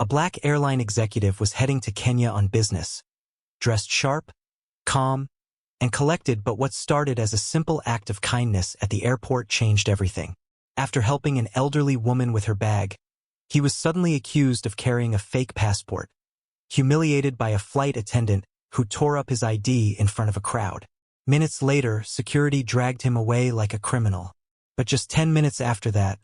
A black airline executive was heading to Kenya on business, dressed sharp, calm, and collected, but what started as a simple act of kindness at the airport changed everything. After helping an elderly woman with her bag, he was suddenly accused of carrying a fake passport, humiliated by a flight attendant who tore up his ID in front of a crowd. Minutes later, security dragged him away like a criminal. But just 10 minutes after that,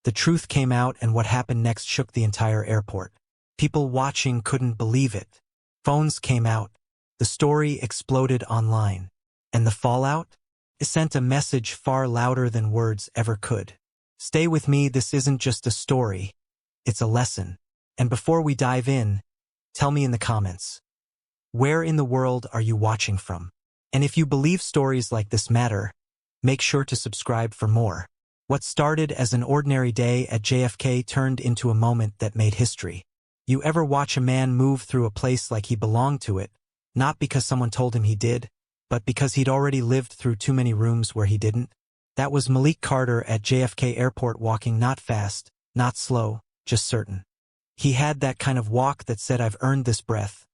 the truth came out, and what happened next shook the entire airport. People watching couldn't believe it. Phones came out. The story exploded online. And the fallout? It sent a message far louder than words ever could. Stay with me, this isn't just a story. It's a lesson. And before we dive in, tell me in the comments, where in the world are you watching from? And if you believe stories like this matter, make sure to subscribe for more. What started as an ordinary day at JFK turned into a moment that made history. You ever watch a man move through a place like he belonged to it, not because someone told him he did, but because he'd already lived through too many rooms where he didn't? That was Malik Carter at JFK Airport, walking not fast, not slow, just certain. He had that kind of walk that said, "I've earned this breath,"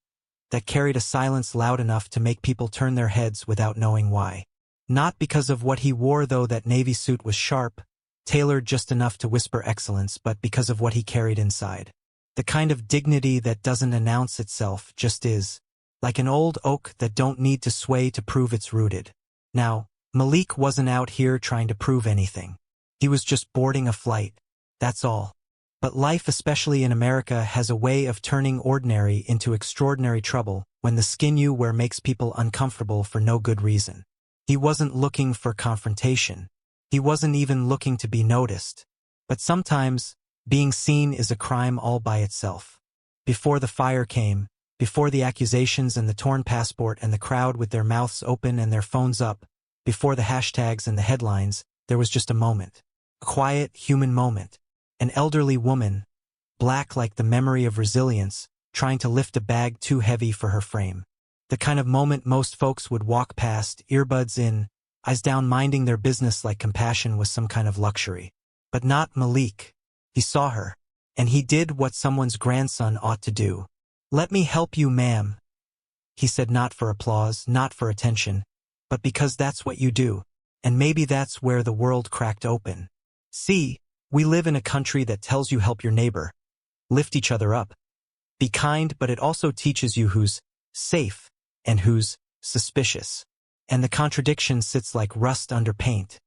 that carried a silence loud enough to make people turn their heads without knowing why. Not because of what he wore, though that navy suit was sharp, tailored just enough to whisper excellence, but because of what he carried inside. The kind of dignity that doesn't announce itself, just is. Like an old oak that don't need to sway to prove it's rooted. Now, Malik wasn't out here trying to prove anything. He was just boarding a flight. That's all. But life, especially in America, has a way of turning ordinary into extraordinary trouble when the skin you wear makes people uncomfortable for no good reason. He wasn't looking for confrontation. He wasn't even looking to be noticed. But sometimes, being seen is a crime all by itself. Before the fire came, before the accusations and the torn passport and the crowd with their mouths open and their phones up, before the hashtags and the headlines, there was just a moment. A quiet, human moment. An elderly woman, black like the memory of resilience, trying to lift a bag too heavy for her frame. The kind of moment most folks would walk past, earbuds in, eyes down, minding their business like compassion was some kind of luxury. But not Malik. He saw her. And he did what someone's grandson ought to do. "Let me help you, ma'am," he said, not for applause, not for attention, but because that's what you do. And maybe that's where the world cracked open. See, we live in a country that tells you help your neighbor, lift each other up, be kind, but it also teaches you who's safe and who's suspicious. And the contradiction sits like rust under paint,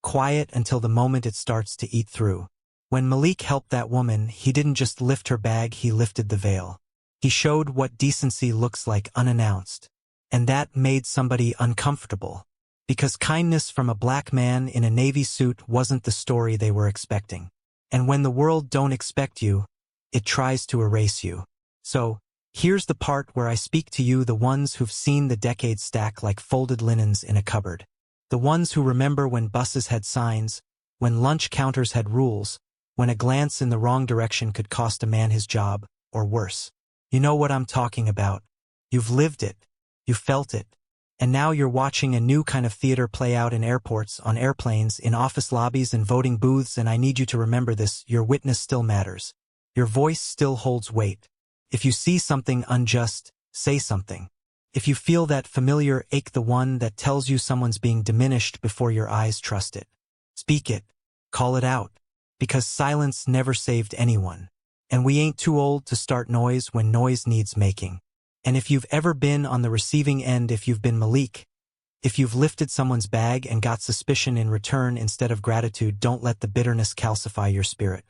quiet until the moment it starts to eat through. When Malik helped that woman, he didn't just lift her bag, he lifted the veil. He showed what decency looks like unannounced. And that made somebody uncomfortable. Because kindness from a black man in a navy suit wasn't the story they were expecting. And when the world don't expect you, it tries to erase you. So, here's the part where I speak to you, the ones who've seen the decades stack like folded linens in a cupboard. The ones who remember when buses had signs, when lunch counters had rules, when a glance in the wrong direction could cost a man his job, or worse. You know what I'm talking about. You've lived it. You felt it. And now you're watching a new kind of theater play out in airports, on airplanes, in office lobbies and voting booths, and I need you to remember this: your witness still matters. Your voice still holds weight. If you see something unjust, say something. If you feel that familiar ache, the one that tells you someone's being diminished before your eyes trust it, speak it. Call it out. Because silence never saved anyone. And we ain't too old to start noise when noise needs making. And if you've ever been on the receiving end, if you've been Malik, if you've lifted someone's bag and got suspicion in return instead of gratitude, don't let the bitterness calcify your spirit.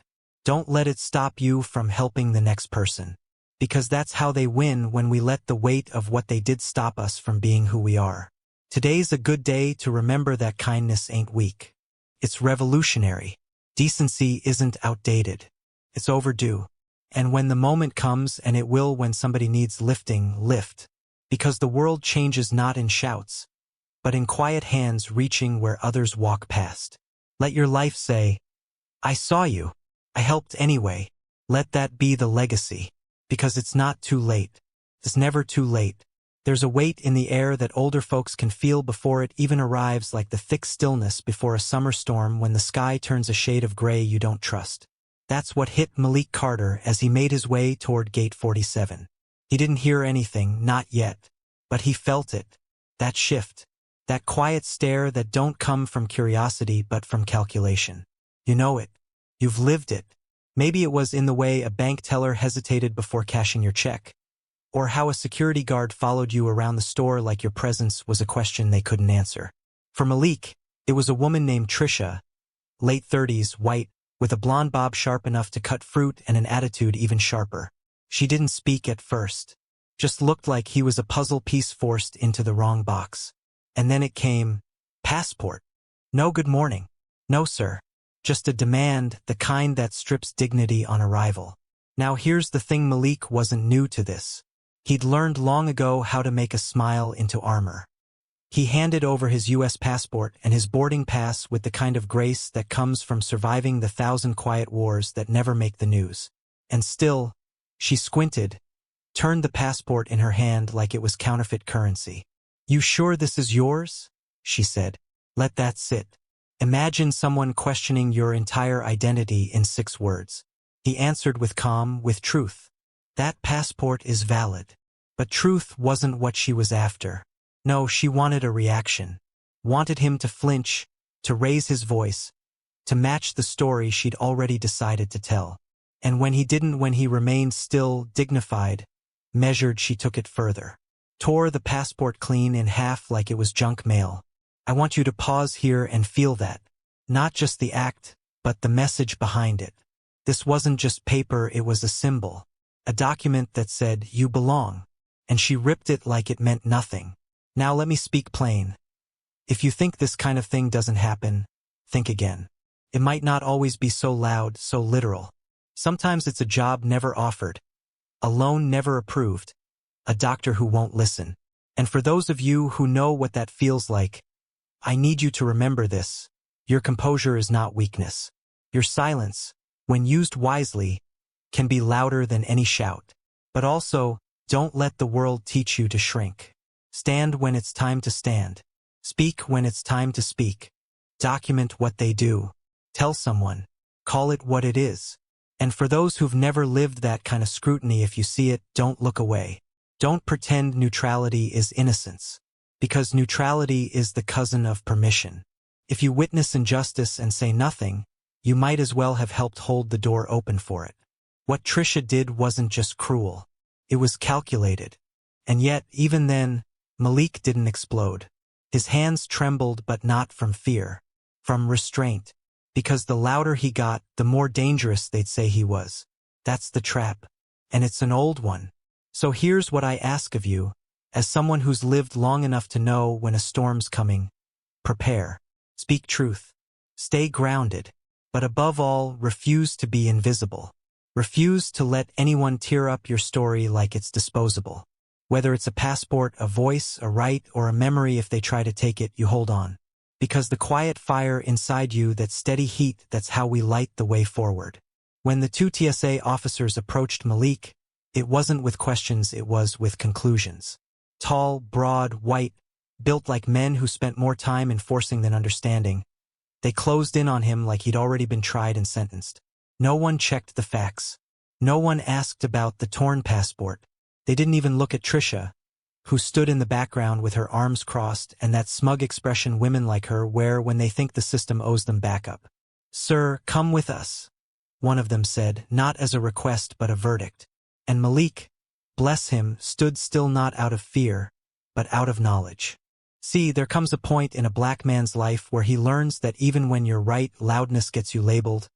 Don't let it stop you from helping the next person. Because that's how they win, when we let the weight of what they did stop us from being who we are. Today's a good day to remember that kindness ain't weak. It's revolutionary. Decency isn't outdated. It's overdue. And when the moment comes, and it will when somebody needs lifting, lift. Because the world changes not in shouts, but in quiet hands reaching where others walk past. Let your life say, "I saw you. I helped anyway." Let that be the legacy. Because it's not too late. It's never too late. There's a weight in the air that older folks can feel before it even arrives, like the thick stillness before a summer storm when the sky turns a shade of gray you don't trust. That's what hit Malik Carter as he made his way toward Gate 47. He didn't hear anything, not yet. But he felt it. That shift. That quiet stare that don't come from curiosity but from calculation. You know it. You've lived it. Maybe it was in the way a bank teller hesitated before cashing your check. Or how a security guard followed you around the store like your presence was a question they couldn't answer. For Malik, it was a woman named Trisha, late 30s, white, with a blonde bob sharp enough to cut fruit and an attitude even sharper. She didn't speak at first. Just looked like he was a puzzle piece forced into the wrong box. And then it came, passport. No good morning. No sir. Just a demand, the kind that strips dignity on arrival. Now here's the thing, Malik wasn't new to this. He'd learned long ago how to make a smile into armor. He handed over his U.S. passport and his boarding pass with the kind of grace that comes from surviving the 1,000 quiet wars that never make the news. And still, she squinted, turned the passport in her hand like it was counterfeit currency. "You sure this is yours?" she said. "Let that sit." Imagine someone questioning your entire identity in 6 words. He answered with calm, with truth. That passport is valid. But truth wasn't what she was after. No, she wanted a reaction. Wanted him to flinch, to raise his voice, to match the story she'd already decided to tell. And when he didn't, when he remained still, dignified, measured, she took it further. Tore the passport clean in half like it was junk mail. "I want you to pause here and feel that. Not just the act, but the message behind it. This wasn't just paper, it was a symbol. A document that said, you belong." And she ripped it like it meant nothing. Now let me speak plain. If you think this kind of thing doesn't happen, think again. It might not always be so loud, so literal. Sometimes it's a job never offered, a loan never approved, a doctor who won't listen. And for those of you who know what that feels like, I need you to remember this. Your composure is not weakness. Your silence, when used wisely, can be louder than any shout. But also, don't let the world teach you to shrink. Stand when it's time to stand. Speak when it's time to speak. Document what they do. Tell someone. Call it what it is. And for those who've never lived that kind of scrutiny, if you see it, don't look away. Don't pretend neutrality is innocence. Because neutrality is the cousin of permission. If you witness injustice and say nothing, you might as well have helped hold the door open for it. What Trisha did wasn't just cruel. It was calculated. And yet, even then, Malik didn't explode. His hands trembled, but not from fear. From restraint. Because the louder he got, the more dangerous they'd say he was. That's the trap. And it's an old one. So here's what I ask of you, as someone who's lived long enough to know when a storm's coming. Prepare. Speak truth. Stay grounded. But above all, refuse to be invisible. Refuse to let anyone tear up your story like it's disposable. Whether it's a passport, a voice, a right, or a memory, if they try to take it, you hold on. Because the quiet fire inside you, that steady heat, that's how we light the way forward. When the 2 TSA officers approached Malik, it wasn't with questions, it was with conclusions. Tall, broad, white, built like men who spent more time enforcing than understanding. They closed in on him like he'd already been tried and sentenced. No one checked the facts. No one asked about the torn passport. They didn't even look at Trisha, who stood in the background with her arms crossed and that smug expression women like her wear when they think the system owes them backup. "Sir, come with us," one of them said, not as a request but a verdict. And Malik, bless him, stood still, not out of fear, but out of knowledge. See, there comes a point in a black man's life where he learns that even when you're right, loudness gets you labeled,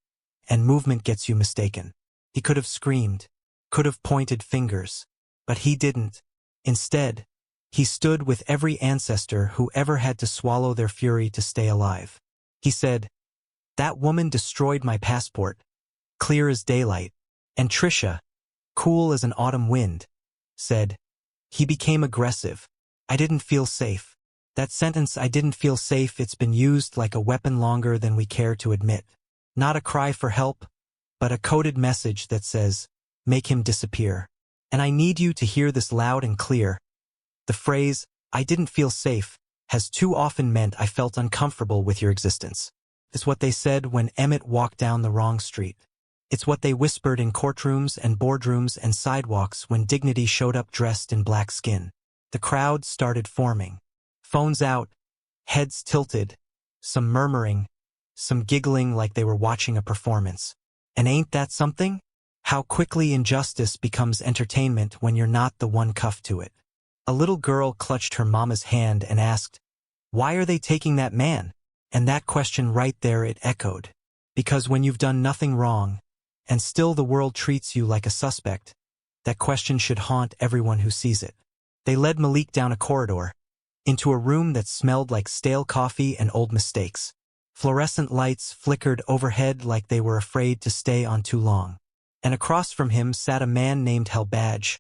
and movement gets you mistaken. He could have screamed, could have pointed fingers, but he didn't. Instead, he stood with every ancestor who ever had to swallow their fury to stay alive. He said, "That woman destroyed my passport," clear as daylight. And Trisha, cool as an autumn wind, said, "He became aggressive. I didn't feel safe." That sentence, "I didn't feel safe," it's been used like a weapon longer than we care to admit. Not a cry for help, but a coded message that says, make him disappear. And I need you to hear this loud and clear. The phrase, "I didn't feel safe," has too often meant I felt uncomfortable with your existence. It's what they said when Emmett walked down the wrong street. It's what they whispered in courtrooms and boardrooms and sidewalks when dignity showed up dressed in black skin. The crowd started forming. Phones out, heads tilted, some murmuring, some giggling like they were watching a performance. And ain't that something? How quickly injustice becomes entertainment when you're not the one cuffed to it. A little girl clutched her mama's hand and asked, "Why are they taking that man?" And that question right there, it echoed. Because when you've done nothing wrong, and still the world treats you like a suspect, that question should haunt everyone who sees it. They led Malik down a corridor, into a room that smelled like stale coffee and old mistakes. Fluorescent lights flickered overhead like they were afraid to stay on too long. And across from him sat a man named Helbadge,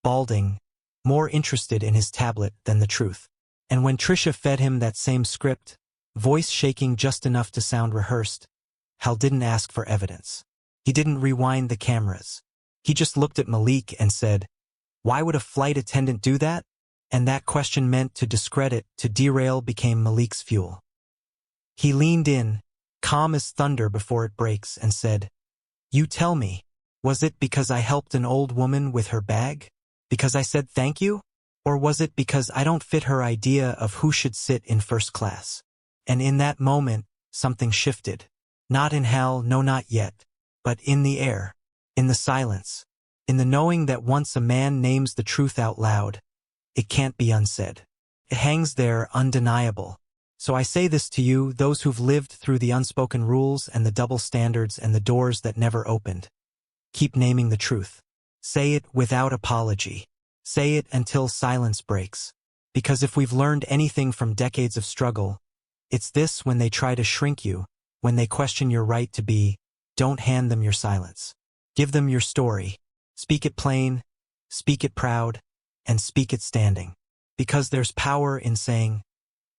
balding, more interested in his tablet than the truth. And when Trisha fed him that same script, voice shaking just enough to sound rehearsed, Hal didn't ask for evidence. He didn't rewind the cameras. He just looked at Malik and said, "Why would a flight attendant do that?" And that question meant to discredit, to derail, became Malik's fuel. He leaned in, calm as thunder before it breaks, and said, "You tell me, was it because I helped an old woman with her bag? Because I said thank you? Or was it because I don't fit her idea of who should sit in first class?" And in that moment, something shifted. Not in Hal, no, not yet, but in the air, in the silence, in the knowing that once a man names the truth out loud, it can't be unsaid. It hangs there undeniable. So I say this to you, those who've lived through the unspoken rules and the double standards and the doors that never opened. Keep naming the truth. Say it without apology. Say it until silence breaks. Because if we've learned anything from decades of struggle, it's this: when they try to shrink you, when they question your right to be, don't hand them your silence. Give them your story. Speak it plain, speak it proud, and speak it standing. Because there's power in saying,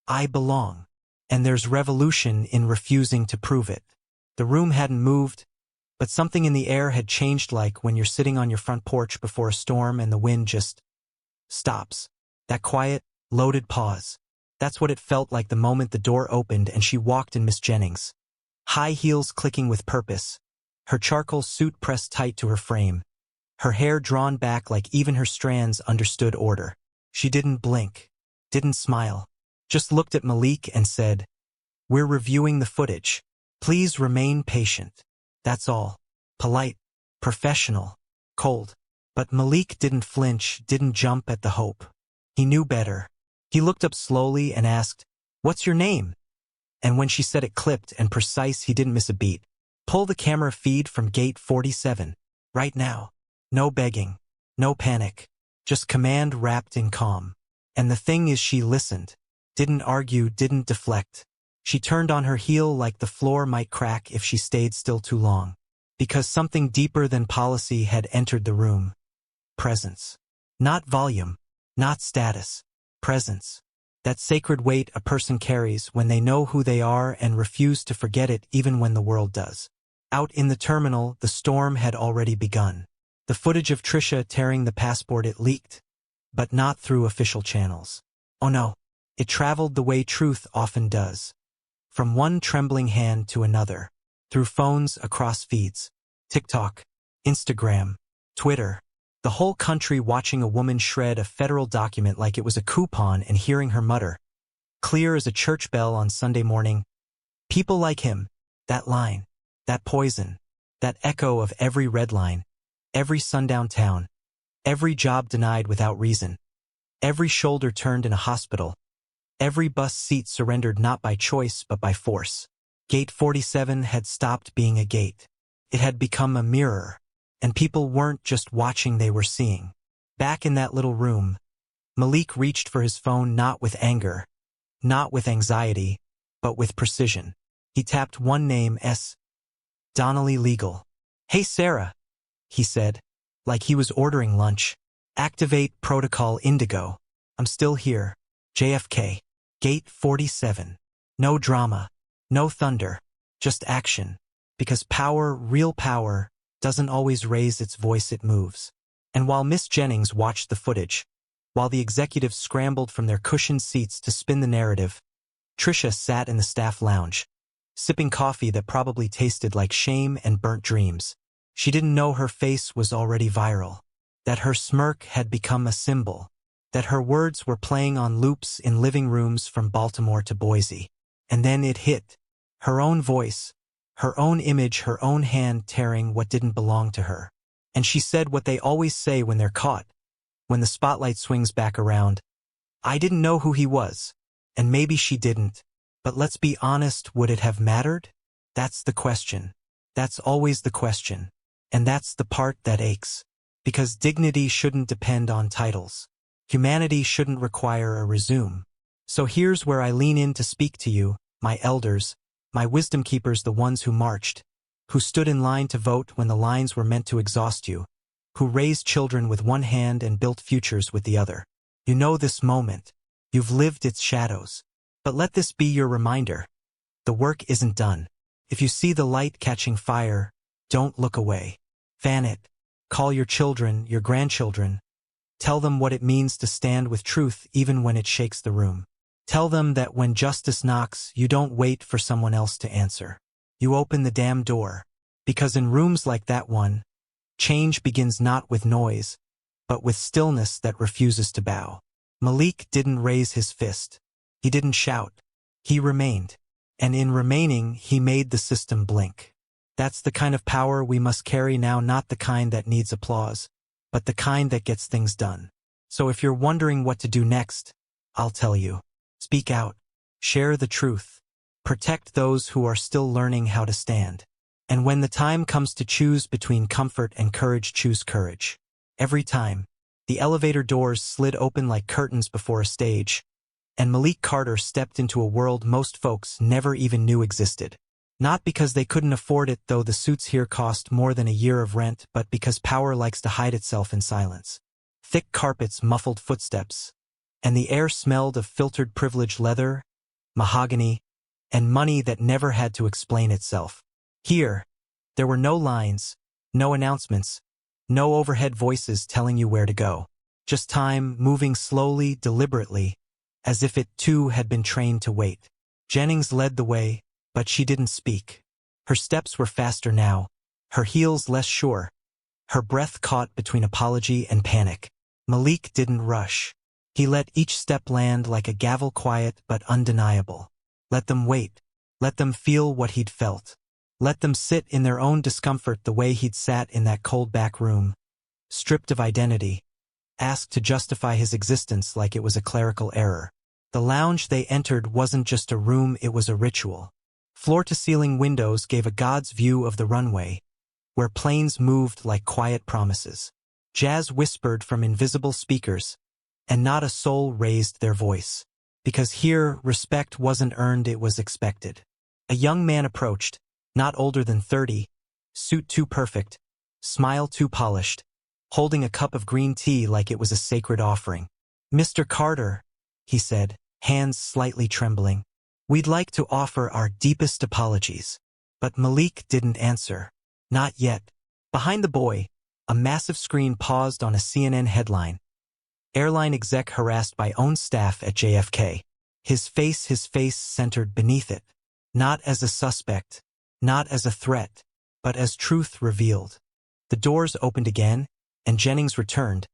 "I belong," and there's revolution in refusing to prove it. The room hadn't moved, but something in the air had changed, like when you're sitting on your front porch before a storm and the wind just stops. That quiet, loaded pause. That's what it felt like the moment the door opened and she walked in, Miss Jennings. High heels clicking with purpose, her charcoal suit pressed tight to her frame, her hair drawn back like even her strands understood order. She didn't blink, didn't smile, just looked at Malik and said, "We're reviewing the footage. Please remain patient." That's all. Polite, professional, cold. But Malik didn't flinch, didn't jump at the hope. He knew better. He looked up slowly and asked, "What's your name?" And when she said it clipped and precise, he didn't miss a beat. "Pull the camera feed from gate 47. Right now." No begging, no panic, just command wrapped in calm. And the thing is, she listened, didn't argue, didn't deflect. She turned on her heel like the floor might crack if she stayed still too long. Because something deeper than policy had entered the room. Presence. Not volume, not status. Presence. That sacred weight a person carries when they know who they are and refuse to forget it even when the world does. Out in the terminal, the storm had already begun. The footage of Trisha tearing the passport, it leaked. But not through official channels. Oh no, it traveled the way truth often does. From one trembling hand to another. Through phones, across feeds. TikTok, Instagram, Twitter. The whole country watching a woman shred a federal document like it was a coupon and hearing her mutter, clear as a church bell on Sunday morning, "People like him," that line, that poison, that echo of every red line, every sundown town, every job denied without reason, every shoulder turned in a hospital, every bus seat surrendered not by choice but by force. Gate 47 had stopped being a gate. It had become a mirror. And people weren't just watching, they were seeing. Back in that little room, Malik reached for his phone, not with anger, not with anxiety, but with precision. He tapped one name, Donnelly Legal. "Hey Sarah," he said, like he was ordering lunch. "Activate Protocol Indigo. I'm still here. JFK. Gate 47. No drama, no thunder, just action. Because power, real power, doesn't always raise its voice, it moves." And while Miss Jennings watched the footage, while the executives scrambled from their cushioned seats to spin the narrative, Trisha sat in the staff lounge, sipping coffee that probably tasted like shame and burnt dreams. She didn't know her face was already viral, that her smirk had become a symbol, that her words were playing on loops in living rooms from Baltimore to Boise. And then it hit. Her own voice, her own image, her own hand tearing what didn't belong to her. And she said what they always say when they're caught, when the spotlight swings back around. I didn't know who he was. And maybe she didn't. But let's be honest, would it have mattered? That's the question. That's always the question. And that's the part that aches. Because dignity shouldn't depend on titles. Humanity shouldn't require a resume. So here's where I lean in to speak to you, my elders, my wisdom keepers, the ones who marched, who stood in line to vote when the lines were meant to exhaust you, who raised children with one hand and built futures with the other. You know this moment. You've lived its shadows. But let this be your reminder. The work isn't done. If you see the light catching fire, don't look away. Fan it. Call your children, your grandchildren. Tell them what it means to stand with truth even when it shakes the room. Tell them that when justice knocks, you don't wait for someone else to answer. You open the damn door. Because in rooms like that one, change begins not with noise, but with stillness that refuses to bow. Malik didn't raise his fist. He didn't shout. He remained. And in remaining, he made the system blink. That's the kind of power we must carry now, not the kind that needs applause, but the kind that gets things done. So if you're wondering what to do next, I'll tell you. Speak out. Share the truth. Protect those who are still learning how to stand. And when the time comes to choose between comfort and courage, choose courage. Every time, the elevator doors slid open like curtains before a stage, and Malik Carter stepped into a world most folks never even knew existed. Not because they couldn't afford it, though the suits here cost more than a year of rent, but because power likes to hide itself in silence. Thick carpets muffled footsteps, and the air smelled of filtered privilege, leather, mahogany, and money that never had to explain itself. Here, there were no lines, no announcements, no overhead voices telling you where to go. Just time moving slowly, deliberately, as if it too had been trained to wait. Jennings led the way, but she didn't speak. Her steps were faster now, her heels less sure, her breath caught between apology and panic. Malik didn't rush. He let each step land like a gavel, quiet but undeniable. Let them wait. Let them feel what he'd felt. Let them sit in their own discomfort the way he'd sat in that cold back room, stripped of identity, asked to justify his existence like it was a clerical error. The lounge they entered wasn't just a room, it was a ritual. Floor-to-ceiling windows gave a god's view of the runway, where planes moved like quiet promises. Jazz whispered from invisible speakers, and not a soul raised their voice. Because here, respect wasn't earned, it was expected. A young man approached, not older than 30, suit too perfect, smile too polished, holding a cup of green tea like it was a sacred offering. "Mr. Carter," he said, hands slightly trembling, "we'd like to offer our deepest apologies." But Malik didn't answer. Not yet. Behind the boy, a massive screen paused on a CNN headline. Airline exec harassed by own staff at JFK. His face centered beneath it. Not as a suspect, not as a threat, but as truth revealed. The doors opened again, and Jennings returned,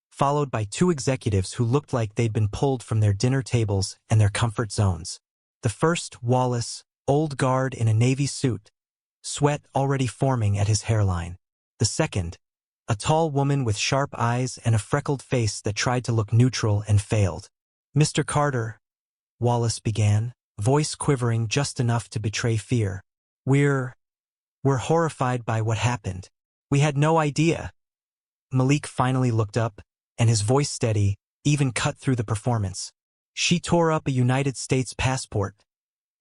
followed by two executives who looked like they'd been pulled from their dinner tables and their comfort zones. The first, Wallace, old guard in a navy suit, sweat already forming at his hairline. The second, a tall woman with sharp eyes and a freckled face that tried to look neutral and failed. "Mr. Carter," Wallace began, voice quivering just enough to betray fear. We're horrified by what happened. We had no idea." Malik finally looked up, and his voice steady, even cut through the performance. "She tore up a United States passport,"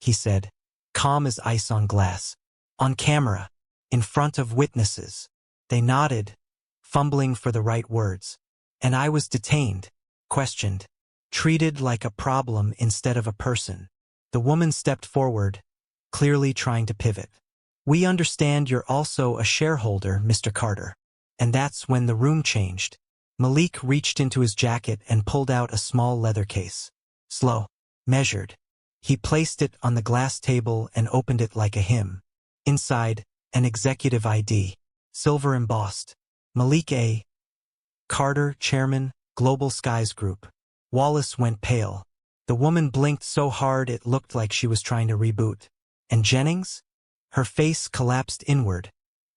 he said, calm as ice on glass. "On camera, in front of witnesses." They nodded, fumbling for the right words. "And I was detained, questioned, treated like a problem instead of a person." The woman stepped forward, clearly trying to pivot. "We understand you're also a shareholder, Mr. Carter." And that's when the room changed. Malik reached into his jacket and pulled out a small leather case. Slow, measured. He placed it on the glass table and opened it like a hymn. Inside, an executive ID. silver embossed. Malik A. Carter, Chairman, Global Skies Group. Wallace went pale. The woman blinked so hard it looked like she was trying to reboot. And Jennings? Her face collapsed inward,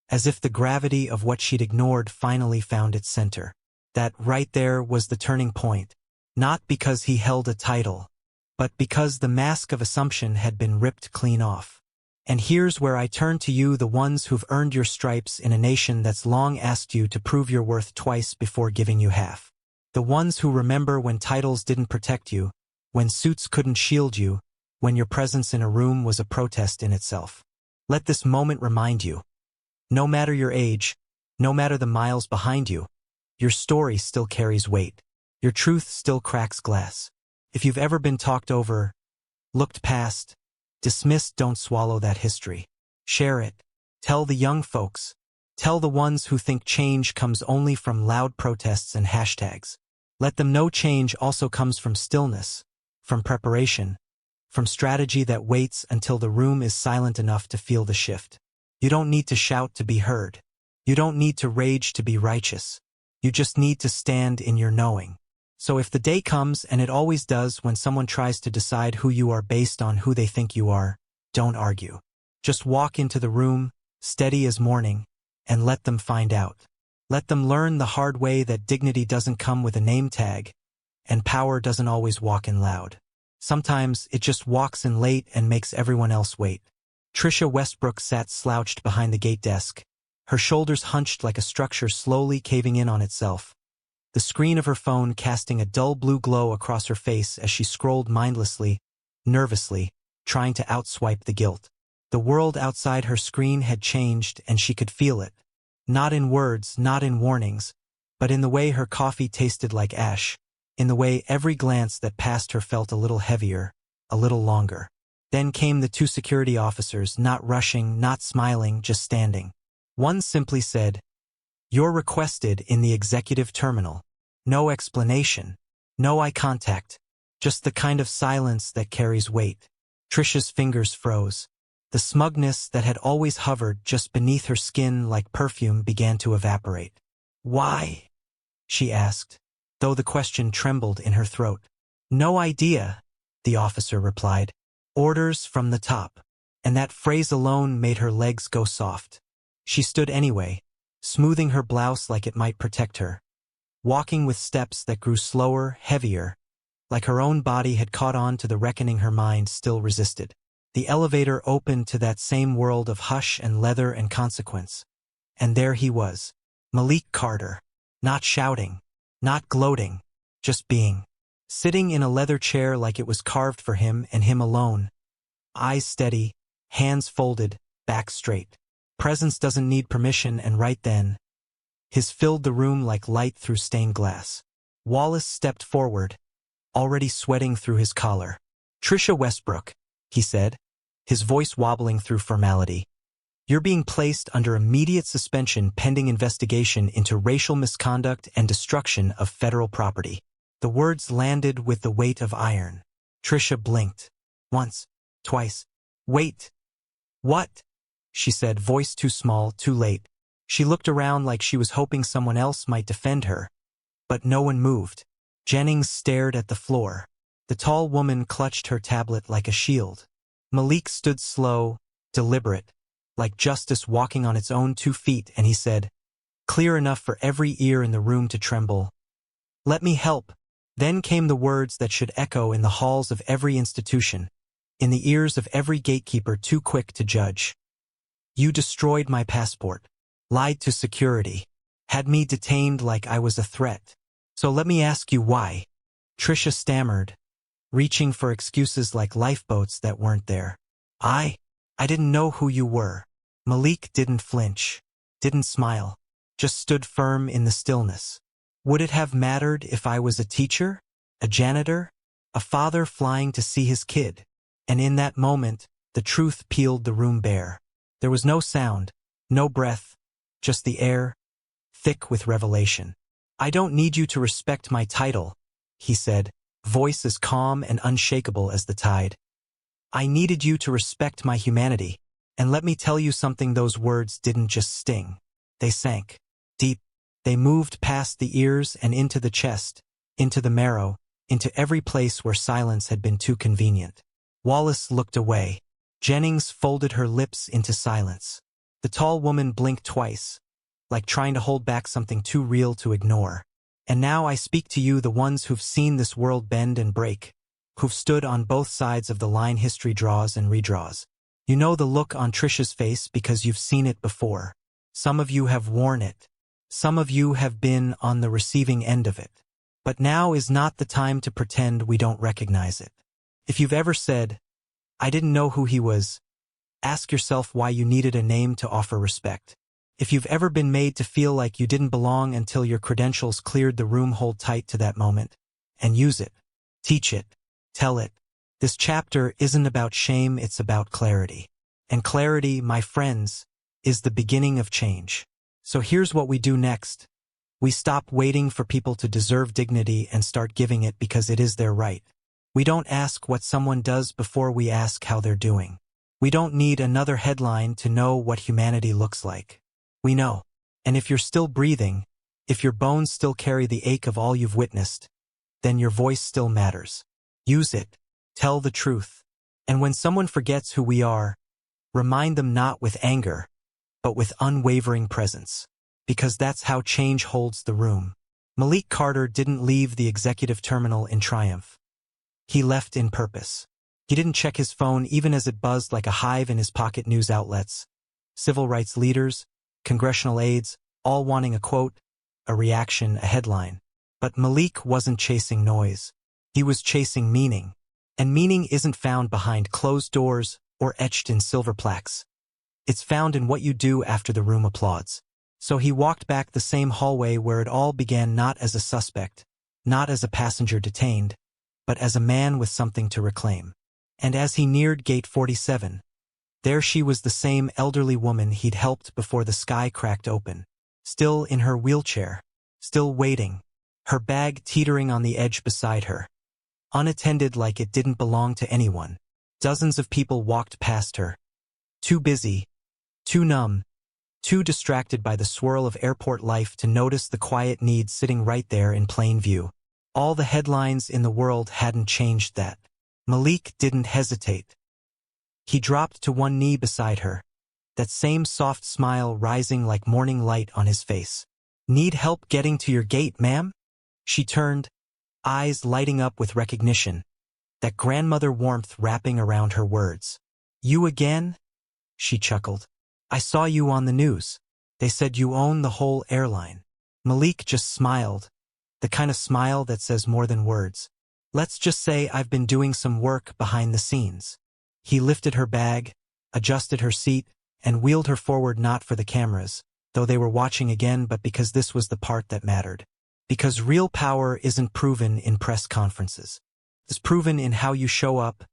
as if the gravity of what she'd ignored finally found its center. That right there was the turning point. Not because he held a title, but because the mask of assumption had been ripped clean off. And here's where I turn to you, the ones who've earned your stripes in a nation that's long asked you to prove your worth twice before giving you half. The ones who remember when titles didn't protect you, when suits couldn't shield you, when your presence in a room was a protest in itself. Let this moment remind you. No matter your age, no matter the miles behind you, your story still carries weight. Your truth still cracks glass. If you've ever been talked over, looked past, dismissed, don't swallow that history. Share it. Tell the young folks. Tell the ones who think change comes only from loud protests and hashtags. Let them know change also comes from stillness, from preparation, from strategy that waits until the room is silent enough to feel the shift. You don't need to shout to be heard. You don't need to rage to be righteous. You just need to stand in your knowing. So if the day comes, and it always does when someone tries to decide who you are based on who they think you are, don't argue. Just walk into the room, steady as morning, and let them find out. Let them learn the hard way that dignity doesn't come with a name tag, and power doesn't always walk in loud. Sometimes it just walks in late and makes everyone else wait. Trisha Westbrook sat slouched behind the gate desk, her shoulders hunched like a structure slowly caving in on itself. The screen of her phone casting a dull blue glow across her face as she scrolled mindlessly, nervously, trying to outswipe the guilt. The world outside her screen had changed, and she could feel it. Not in words, not in warnings, but in the way her coffee tasted like ash, in the way every glance that passed her felt a little heavier, a little longer. Then came the two security officers, not rushing, not smiling, just standing. One simply said, "You're requested in the executive terminal." No explanation, no eye contact, just the kind of silence that carries weight. Trisha's fingers froze. The smugness that had always hovered just beneath her skin like perfume began to evaporate. "Why?" she asked, though the question trembled in her throat. "No idea," the officer replied. "Orders from the top." And that phrase alone made her legs go soft. She stood anyway, smoothing her blouse like it might protect her, walking with steps that grew slower, heavier, like her own body had caught on to the reckoning her mind still resisted. The elevator opened to that same world of hush and leather and consequence. And there he was, Malik Carter, not shouting, not gloating, just being. Sitting in a leather chair like it was carved for him and him alone. Eyes steady, hands folded, back straight. Presence doesn't need permission, and right then, his filled the room like light through stained glass. Wallace stepped forward, already sweating through his collar. "Trisha Westbrook," he said, his voice wobbling through formality. "You're being placed under immediate suspension pending investigation into racial misconduct and destruction of federal property." The words landed with the weight of iron. Trisha blinked. Once, twice. "Wait. What?" she said, voice too small, too late. She looked around like she was hoping someone else might defend her. But no one moved. Jennings stared at the floor. The tall woman clutched her tablet like a shield. Malik stood slow, deliberate, like justice walking on its own 2 feet, and he said, clear enough for every ear in the room to tremble, "Let me help." Then came the words that should echo in the halls of every institution, in the ears of every gatekeeper too quick to judge. "You destroyed my passport, lied to security, had me detained like I was a threat. So let me ask you why." Trisha stammered, reaching for excuses like lifeboats that weren't there. I didn't know who you were." Malik didn't flinch, didn't smile, just stood firm in the stillness. "Would it have mattered if I was a teacher, a janitor, a father flying to see his kid?" And in that moment, the truth peeled the room bare. There was no sound, no breath, just the air, thick with revelation. "I don't need you to respect my title," he said, voice as calm and unshakable as the tide. "I needed you to respect my humanity. And let me tell you something, those words didn't just sting. They sank. Deep. They moved past the ears and into the chest, into the marrow, into every place where silence had been too convenient. Wallace looked away. Jennings folded her lips into silence. The tall woman blinked twice, like trying to hold back something too real to ignore. And now I speak to you, the ones who've seen this world bend and break, who've stood on both sides of the line history draws and redraws. You know the look on Trisha's face because you've seen it before. Some of you have worn it. Some of you have been on the receiving end of it. But now is not the time to pretend we don't recognize it. If you've ever said, "I didn't know who he was," ask yourself why you needed a name to offer respect. If you've ever been made to feel like you didn't belong until your credentials cleared the room, hold tight to that moment and use it. Teach it. Tell it. This chapter isn't about shame, it's about clarity. And clarity, my friends, is the beginning of change. So here's what we do next. We stop waiting for people to deserve dignity and start giving it because it is their right. We don't ask what someone does before we ask how they're doing. We don't need another headline to know what humanity looks like. We know. And if you're still breathing, if your bones still carry the ache of all you've witnessed, then your voice still matters. Use it. Tell the truth. And when someone forgets who we are, remind them not with anger, but with unwavering presence. Because that's how change holds the room. Malik Carter didn't leave the executive terminal in triumph. He left in purpose. He didn't check his phone even as it buzzed like a hive in his pocket. News outlets, civil rights leaders, congressional aides, all wanting a quote, a reaction, a headline. But Malik wasn't chasing noise. He was chasing meaning. And meaning isn't found behind closed doors or etched in silver plaques. It's found in what you do after the room applauds. So he walked back the same hallway where it all began, not as a suspect, not as a passenger detained, but as a man with something to reclaim. And as he neared gate 47, there she was, the same elderly woman he'd helped before the sky cracked open, still in her wheelchair, still waiting, her bag teetering on the edge beside her, unattended like it didn't belong to anyone. Dozens of people walked past her, too busy, too numb, too distracted by the swirl of airport life to notice the quiet need sitting right there in plain view. All the headlines in the world hadn't changed that. Malik didn't hesitate. He dropped to one knee beside her, that same soft smile rising like morning light on his face. "Need help getting to your gate, ma'am?" She turned, eyes lighting up with recognition, that grandmother warmth wrapping around her words. "You again?" She chuckled. "I saw you on the news. They said you own the whole airline." Malik just smiled, the kind of smile that says more than words. "Let's just say I've been doing some work behind the scenes." He lifted her bag, adjusted her seat, and wheeled her forward, not for the cameras, though they were watching again, but because this was the part that mattered. Because real power isn't proven in press conferences. It's proven in how you show up,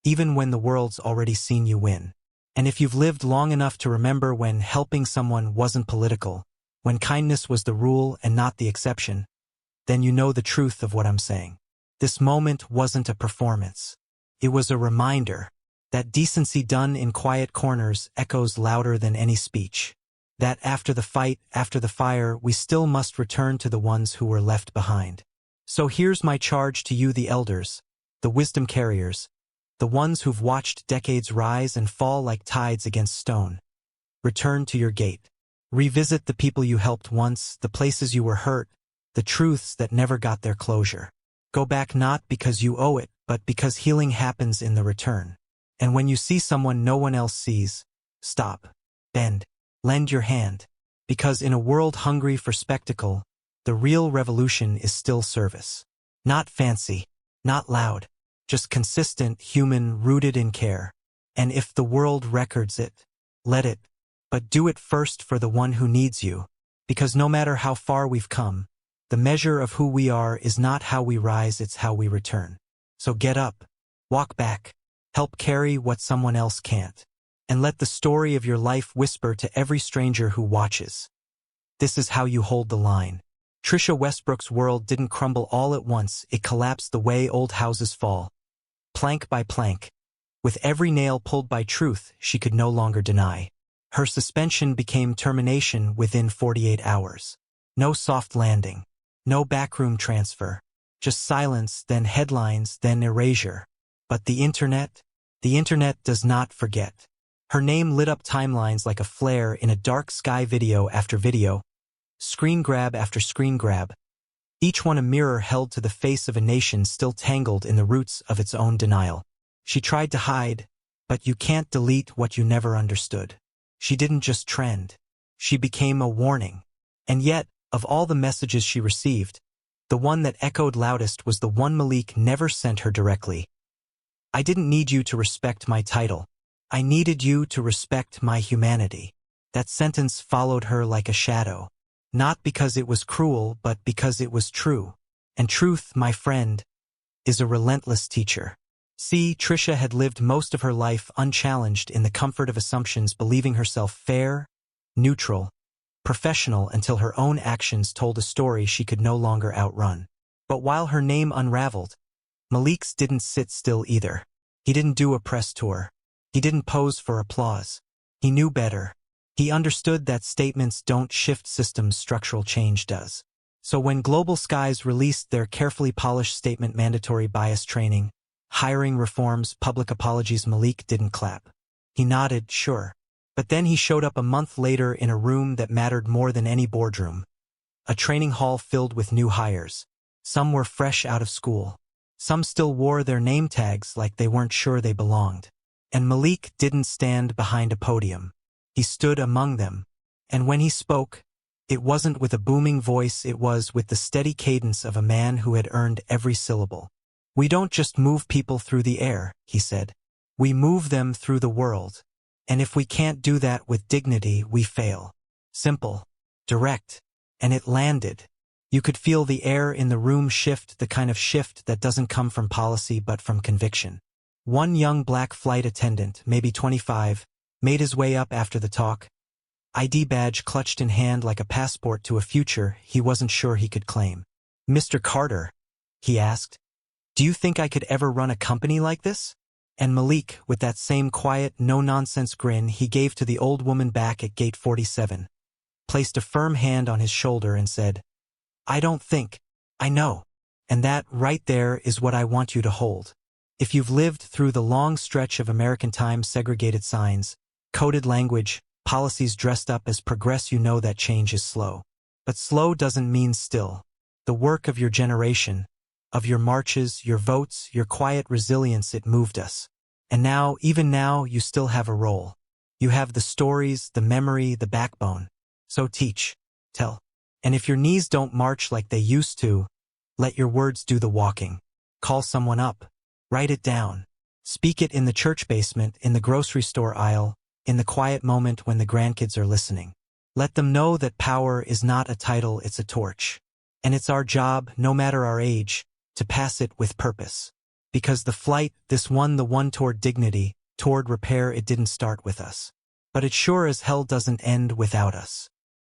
even when the world's already seen you win. And if you've lived long enough to remember when helping someone wasn't political, when kindness was the rule and not the exception, then you know the truth of what I'm saying. This moment wasn't a performance. It was a reminder that decency done in quiet corners echoes louder than any speech. That after the fight, after the fire, we still must return to the ones who were left behind. So here's my charge to you, the elders, the wisdom carriers, the ones who've watched decades rise and fall like tides against stone. Return to your gate. Revisit the people you helped once, the places you were hurt, the truths that never got their closure. Go back not because you owe it, but because healing happens in the return. And when you see someone no one else sees, stop, bend, lend your hand. Because in a world hungry for spectacle, the real revolution is still service. Not fancy, not loud, just consistent, human, rooted in care. And if the world records it, let it. But do it first for the one who needs you. Because no matter how far we've come, the measure of who we are is not how we rise, it's how we return. So get up, walk back, help carry what someone else can't. And let the story of your life whisper to every stranger who watches. This is how you hold the line. Trisha Westbrook's world didn't crumble all at once, it collapsed the way old houses fall. Plank by plank. With every nail pulled by truth she could no longer deny. Her suspension became termination within 48 hours. No soft landing. No backroom transfer. Just silence, then headlines, then erasure. But the internet? The internet does not forget. Her name lit up timelines like a flare in a dark sky, video after video, screen grab after screen grab, each one a mirror held to the face of a nation still tangled in the roots of its own denial. She tried to hide, but you can't delete what you never understood. She didn't just trend. She became a warning. And yet, of all the messages she received, the one that echoed loudest was the one Malik never sent her directly. I didn't need you to respect my title. I needed you to respect my humanity. That sentence followed her like a shadow. Not because it was cruel, but because it was true. And truth, my friend, is a relentless teacher. See, Trisha had lived most of her life unchallenged in the comfort of assumptions, believing herself fair, neutral, professional until her own actions told a story she could no longer outrun. But while her name unraveled, Malik's didn't sit still either. He didn't do a press tour. He didn't pose for applause. He knew better. He understood that statements don't shift systems, structural change does. So when Global Skies released their carefully polished statement, mandatory bias training, hiring reforms, public apologies, Malik didn't clap. He nodded, sure. But then he showed up a month later in a room that mattered more than any boardroom. A training hall filled with new hires. Some were fresh out of school. Some still wore their name tags like they weren't sure they belonged. And Malik didn't stand behind a podium. He stood among them. And when he spoke, it wasn't with a booming voice, it was with the steady cadence of a man who had earned every syllable. We don't just move people through the air, he said. We move them through the world. And if we can't do that with dignity, we fail. Simple. Direct. And it landed. You could feel the air in the room shift, the kind of shift that doesn't come from policy but from conviction. One young black flight attendant, maybe 25, made his way up after the talk, ID badge clutched in hand like a passport to a future he wasn't sure he could claim. "Mr. Carter," he asked, "do you think I could ever run a company like this?" And Malik, with that same quiet, no-nonsense grin he gave to the old woman back at gate 47, placed a firm hand on his shoulder and said, "I don't think, I know. And that right there is what I want you to hold. If you've lived through the long stretch of American time, segregated signs, coded language, policies dressed up as progress, you know that change is slow. But slow doesn't mean still. The work of your generation, of your marches, your votes, your quiet resilience, it moved us. And now, even now, you still have a role. You have the stories, the memory, the backbone. So teach, tell. And if your knees don't march like they used to, let your words do the walking. Call someone up. Write it down. Speak it in the church basement, in the grocery store aisle, in the quiet moment when the grandkids are listening. Let them know that power is not a title, it's a torch. And it's our job, no matter our age, to pass it with purpose. Because the flight, the one toward dignity, toward repair, it didn't start with us. But it sure as hell doesn't end without us.